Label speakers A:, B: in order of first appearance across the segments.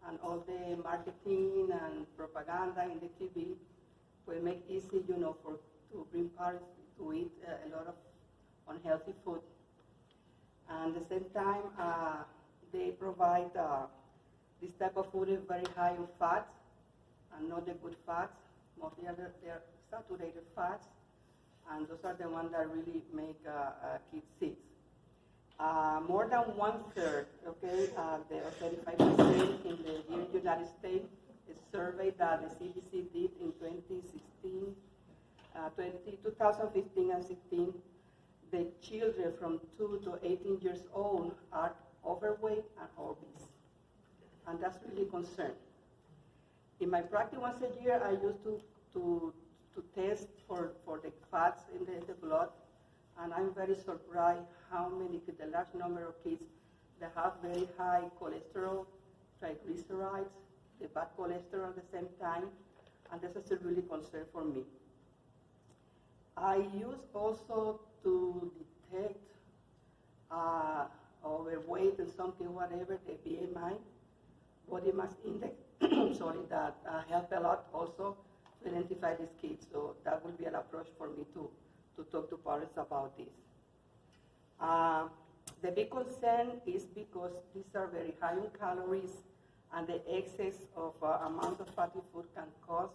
A: and all the marketing and propaganda in the TV will make easy, to bring parents to eat a lot of unhealthy food. And at the same time, they provide this type of food is very high in fats, and not the good fats. Mostly they're saturated fats, and those are the ones that really make kids sick. More than 1/3, okay, the 35% in the United States, a survey that the CDC did in 2016, 2015 and 16, the children from 2 to 18 years old are overweight and obese. And that's really concerned. In my practice once a year, I used to test for the fats in the blood, and I'm very surprised how many, the large number of kids that have very high cholesterol, triglycerides, the bad cholesterol at the same time, and this is a really concern for me. I use also to detect overweight and something, whatever, the BMI, body mass index, sorry, that help a lot also to identify these kids. So that will be an approach for me to talk to parents about this. The big concern is because these are very high in calories, and the excess of amount of fatty food can cause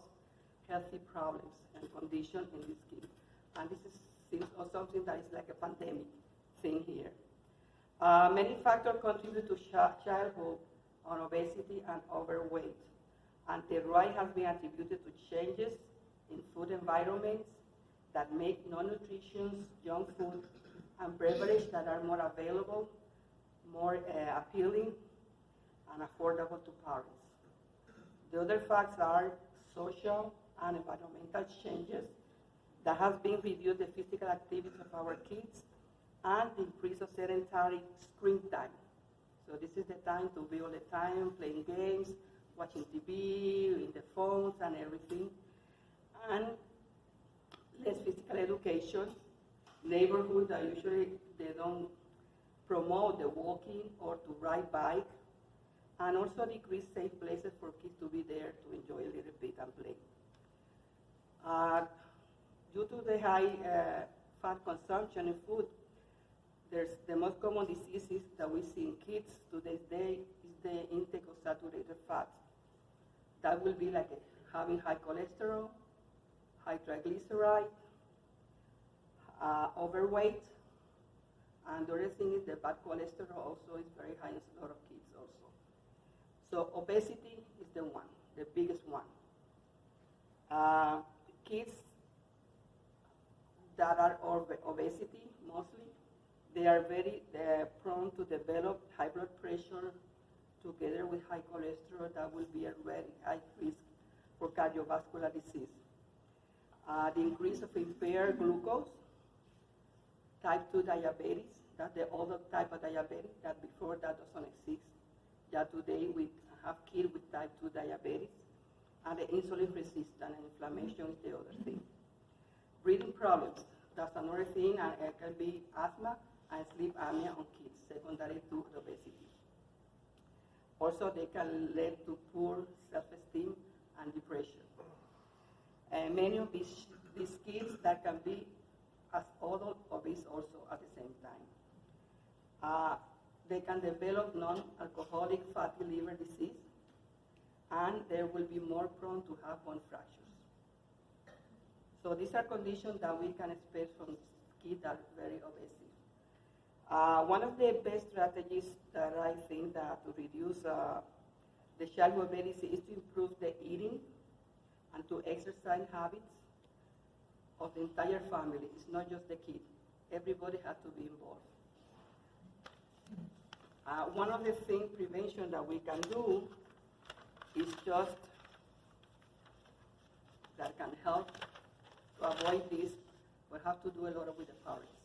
A: healthy problems and conditions in these kids. And this seems something that is like a pandemic thing here. Many factors contribute to childhood on obesity and overweight. And the rise has been attributed to changes in food environments that make non-nutritious junk food and beverages that are more available, more appealing, and affordable to parents. The other facts are social and environmental changes that have been reduced the physical activity of our kids and the increase of sedentary screen time. So this is the time to be all the time playing games, watching TV, in the phones and everything. And less physical education. Neighborhoods that usually they don't promote the walking or to ride bike. And also decrease safe places for kids to be there to enjoy a little bit and play. Due to the high fat consumption in food, there's the most common diseases that we see in kids to this day is the intake of saturated fats. That will be like having high cholesterol, high triglyceride, overweight, and the other thing is the bad cholesterol also is very high in a lot of kids also. So obesity is the one, the biggest one. Kids that are obesity mostly, they are very prone to develop high blood pressure together with high cholesterol. That will be a very high risk for cardiovascular disease. The increase of impaired glucose, type 2 diabetes, that's the older type of diabetes that before that doesn't exist. That today we have kids with type 2 diabetes, and the insulin resistance and inflammation is the other thing. Breathing problems, that's another thing, and it can be asthma and sleep apnea on kids, secondary to obesity. Also, they can lead to poor self-esteem and depression. And many of these kids that can be as adult obese also at the same time. They can develop non-alcoholic fatty liver disease, and they will be more prone to have bone fractures. So these are conditions that we can expect from kids that are very obese. One of the best strategies that I think that to reduce the childhood obesity is to improve the eating and to exercise habits of the entire family. It's not just the kid. Everybody has to be involved. One of the things, prevention that we can do is just that can help to avoid this. We have to do a lot with the parents.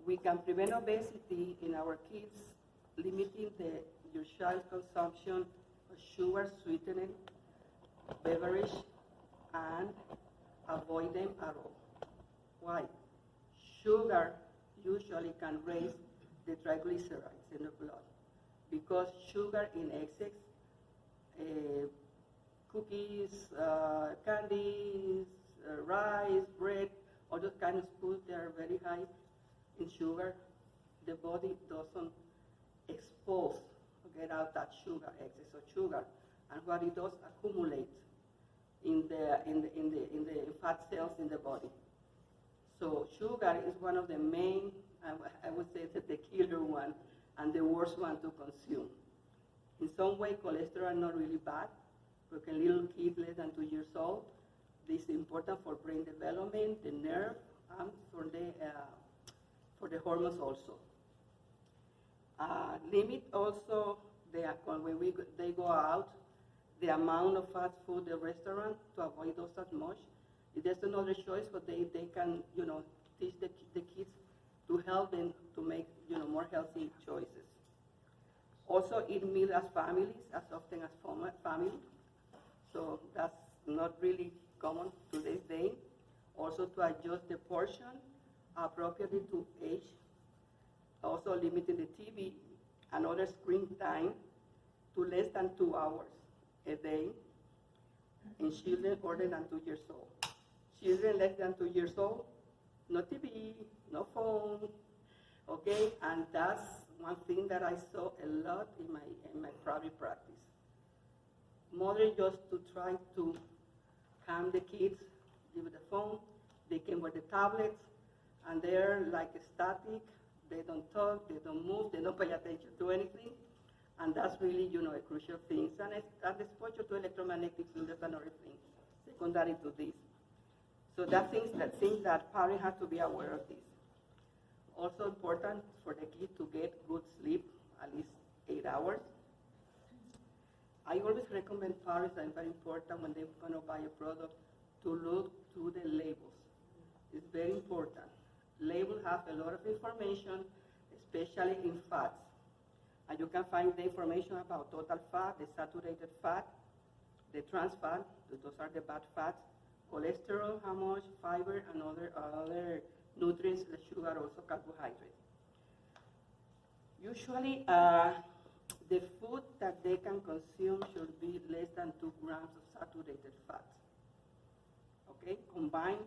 A: We can prevent obesity in our kids, limiting your child's consumption of sugar, sweetened beverage, and avoid them at all. Why? Sugar usually can raise the triglycerides in the blood. because sugar in excess, cookies, candies, rice, bread, all those kinds of foods, they are very high in sugar. The body doesn't expose or get out that sugar, excess of sugar, and what it does accumulate in the fat cells in the body. So sugar is one of the main, I would say, the killer one and the worst one to consume. In some way, cholesterol is not really bad, because a little kid less than 2 years old, this is important for brain development, the nerve, and for the hormones also. Limit also, when they go out, the amount of fast food in the restaurant to avoid those that much. If there's another choice, but they can, teach the kids to help them to make, more healthy choices. Also eat meal as families, as often as family. So that's not really common to this day. Also to adjust the portion appropriately to age. Also limiting the TV and other screen time to less than 2 hours a day in children older than 2 years old. Children less than 2 years old, no TV, no phone, okay? And that's one thing that I saw a lot in my private practice. Mothers just to try to calm the kids, give the phone, they came with the tablets, and they're like static, they don't talk, they don't move, they don't pay attention to anything, and that's really, a crucial thing. And exposure to electromagnetic field is another thing, secondary to this. So that things that parents have to be aware of this. Also important for the kid to get good sleep, at least 8 hours. I always recommend parents, and very important when they're going to buy a product, to look to the labels. It's very important. Labels have a lot of information, especially in fats. And you can find the information about total fat, the saturated fat, the trans fat, those are the bad fats, cholesterol, how much, fiber, and other nutrients, the sugar, also carbohydrates. Usually, the food that they can consume should be less than 2 grams of saturated fat. Okay, combined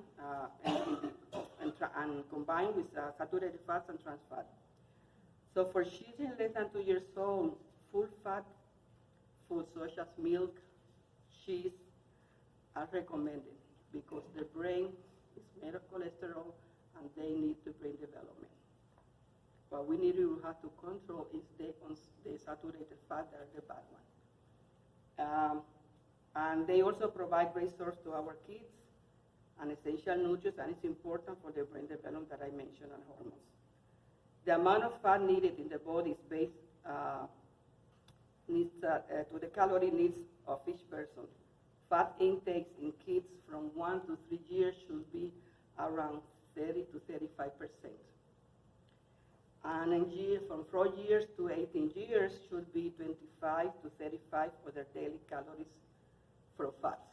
A: and combined with saturated fats and trans fat. So for children less than 2 years old, full fat foods such as milk, cheese are recommended because the brain is made of cholesterol and they need the brain development. What we need to have to control is the saturated fat, that are the bad one. And they also provide great source to our kids and essential nutrients, and it's important for the brain development that I mentioned, and hormones. The amount of fat needed in the body is based to the calorie needs of each person. Fat intakes in kids from 1 to 3 years should be around 30 to 35%. And in years from 4 years to 18 years should be 25 to 35 for their daily calories from fats.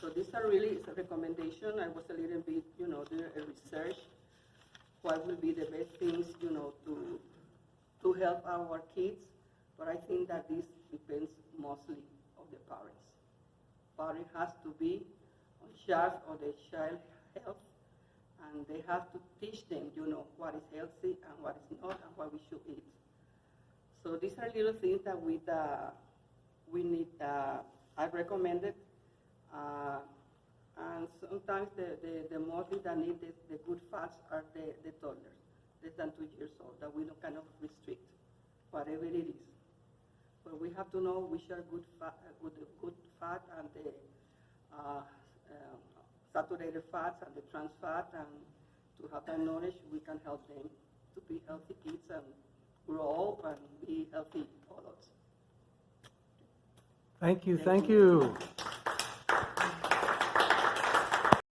A: So these are really, it's a recommendation. I was a little bit, doing a research. What will be the best things, to help our kids. But I think that this depends mostly on the parents. Parents has to be in charge of the child health, and they have to teach them, what is healthy and what is not, and what we should eat. So these are little things that we need. I recommend it. And sometimes the mostly that need the good fats are the toddlers, less than 2 years old, that we don't kind of restrict, whatever it is. But we have to know which are good fat and the saturated fats and the trans fat, and to have that knowledge, we can help them to be healthy kids and grow up and be healthy adults.
B: Thank you.